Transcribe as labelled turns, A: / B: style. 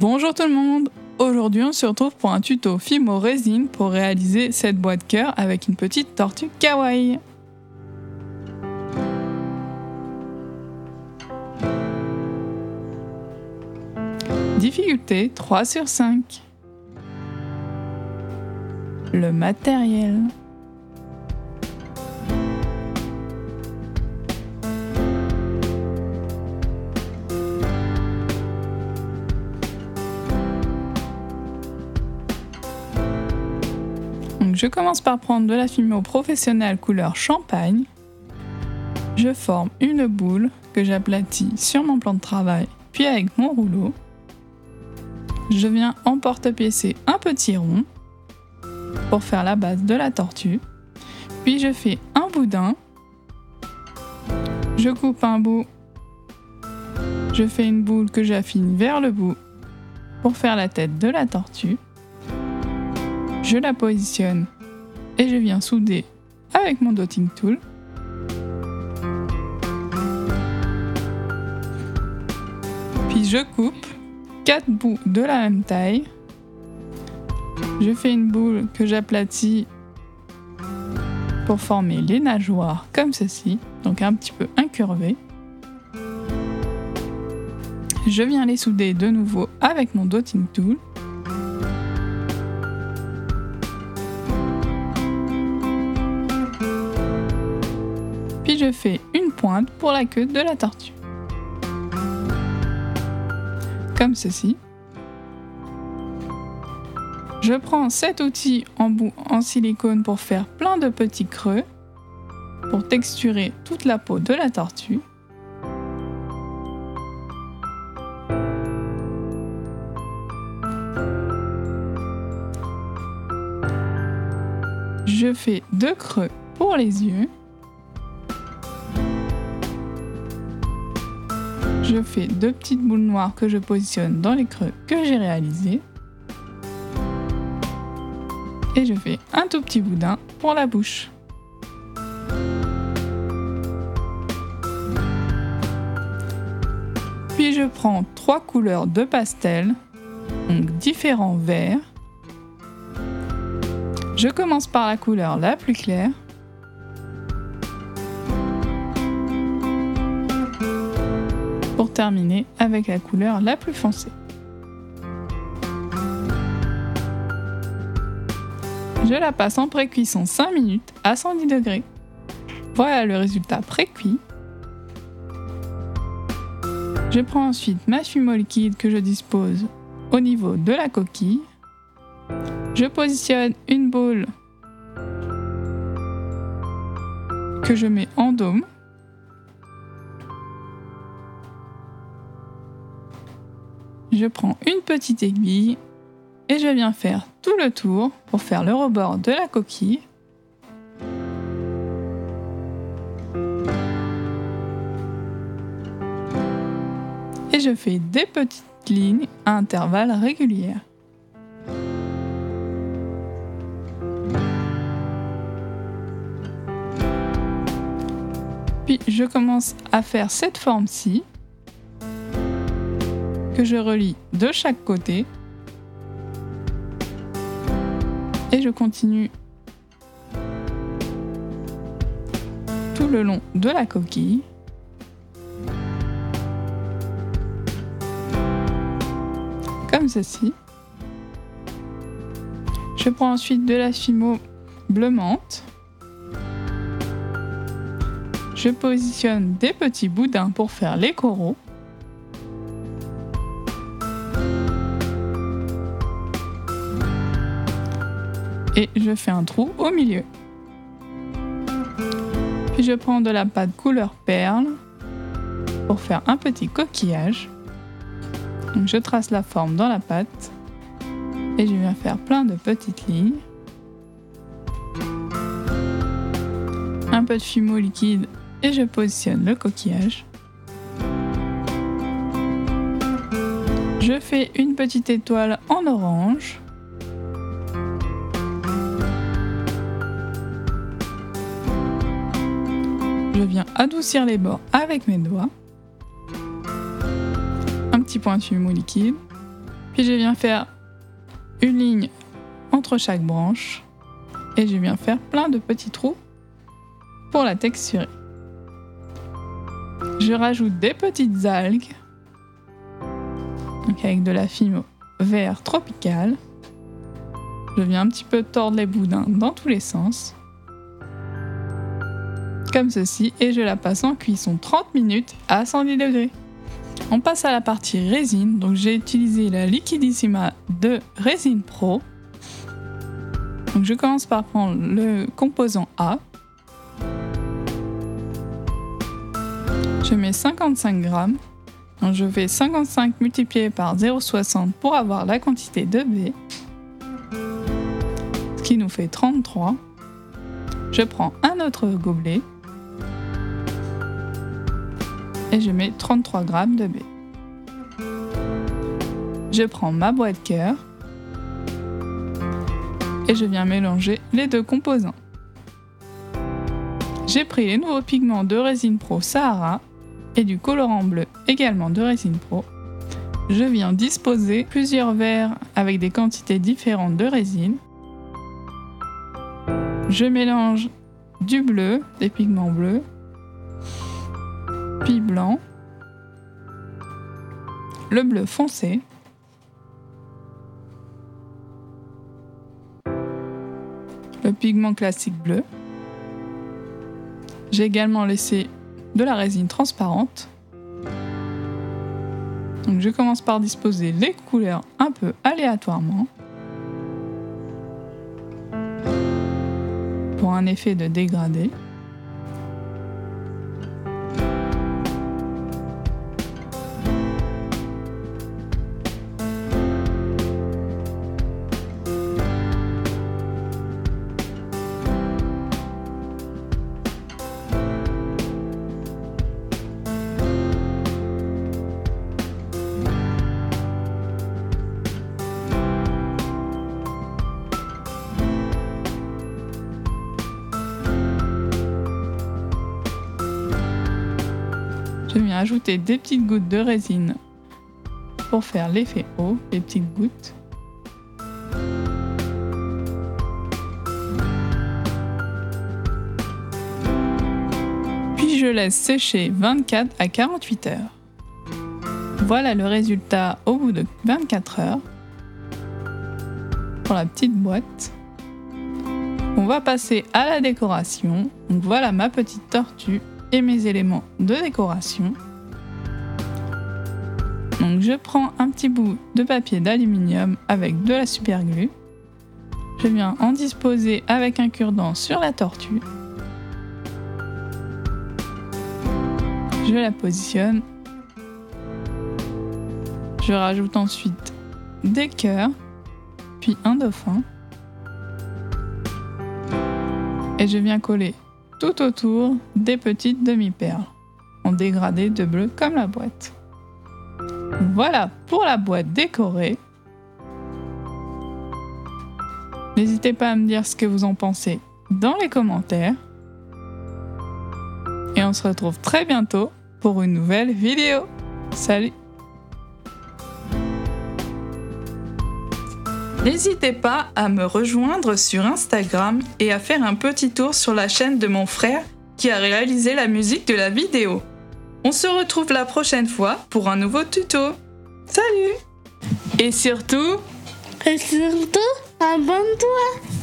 A: Bonjour tout le monde. Aujourd'hui on se retrouve pour un tuto Fimo résine pour réaliser cette boîte cœur avec une petite tortue kawaii. Difficulté 3 sur 5. Le matériel. Donc je commence par prendre de la Fimo professionnelle couleur champagne. Je forme une boule que j'aplatis sur mon plan de travail, puis avec mon rouleau. Je viens emporte-piécer un petit rond pour faire la base de la tortue. Puis je fais un boudin. Je coupe un bout. Je fais une boule que j'affine vers le bout pour faire la tête de la tortue. Je la positionne et je viens souder avec mon dotting tool. Puis je coupe 4 bouts de la même taille. Je fais une boule que j'aplatis pour former les nageoires comme ceci, donc un petit peu incurvées. Je viens les souder de nouveau avec mon dotting tool. Puis je fais une pointe pour la queue de la tortue. Comme ceci. Je prends cet outil en bout en silicone pour faire plein de petits creux, pour texturer toute la peau de la tortue. Je fais 2 creux pour les yeux. Je fais 2 petites boules noires que je positionne dans les creux que j'ai réalisés. Et je fais un tout petit boudin pour la bouche. Puis je prends 3 couleurs de pastel, donc différents verts. Je commence par la couleur la plus claire. Pour terminer avec la couleur la plus foncée. Je la passe en pré-cuisson 5 minutes à 110 degrés. Voilà le résultat pré-cuit. Je prends ensuite ma Fimo liquide que je dispose au niveau de la coquille. Je positionne une boule que je mets en dôme. Je prends une petite aiguille et je viens faire tout le tour pour faire le rebord de la coquille. Et je fais des petites lignes à intervalles réguliers. Puis je commence à faire cette forme-ci, que je relie de chaque côté. Et je continue tout le long de la coquille. Comme ceci. Je prends ensuite de la Fimo bleu menthe. Je positionne des petits boudins pour faire les coraux. Et je fais un trou au milieu. Puis je prends de la pâte couleur perle pour faire un petit coquillage. Donc je trace la forme dans la pâte et je viens faire plein de petites lignes. Un peu de Fimo liquide et je positionne le coquillage. Je fais une petite étoile en orange. Je viens adoucir les bords avec mes doigts. Un petit point de Fimo liquide. Puis je viens faire une ligne entre chaque branche et je viens faire plein de petits trous pour la texturer. Je rajoute des petites algues, donc avec de la fimo vert tropical. Je viens un petit peu tordre les boudins dans tous les sens, comme ceci, et je la passe en cuisson 30 minutes à 110 degrés. On passe à la partie résine, donc j'ai utilisé la Liquidissima de Résine Pro. Donc je commence par prendre le composant A. Je mets 55 grammes. Donc je fais 55 multiplié par 0,60 pour avoir la quantité de B, ce qui nous fait 33. Je prends un autre gobelet et je mets 33 grammes de B. Je prends ma boîte cœur et je viens mélanger les deux composants. J'ai pris les nouveaux pigments de Résine Pro Sahara et du colorant bleu également de Résine Pro. Je viens disposer plusieurs verres avec des quantités différentes de résine. Je mélange du bleu, des pigments bleus, puis blanc, le bleu foncé, le pigment classique bleu. J'ai également laissé de la résine transparente. Donc je commence par disposer les couleurs un peu aléatoirement pour un effet de dégradé. Je viens ajouter des petites gouttes de résine pour faire l'effet eau, les petites gouttes. Puis je laisse sécher 24 à 48 heures. Voilà le résultat au bout de 24 heures pour la petite boîte. On va passer à la décoration. Donc voilà ma petite tortue et mes éléments de décoration. Donc je prends un petit bout de papier d'aluminium avec de la super glue. Je viens en disposer avec un cure-dent sur la tortue. Je la positionne. Je rajoute ensuite des cœurs, puis un dauphin. Et je viens coller tout autour des petites demi-perles en dégradé de bleu comme la boîte. Voilà pour la boîte décorée. N'hésitez pas à me dire ce que vous en pensez dans les commentaires. Et on se retrouve très bientôt pour une nouvelle vidéo. Salut! N'hésitez pas à me rejoindre sur Instagram et à faire un petit tour sur la chaîne de mon frère qui a réalisé la musique de la vidéo. On se retrouve la prochaine fois pour un nouveau tuto. Salut! Et surtout,
B: abonne-toi!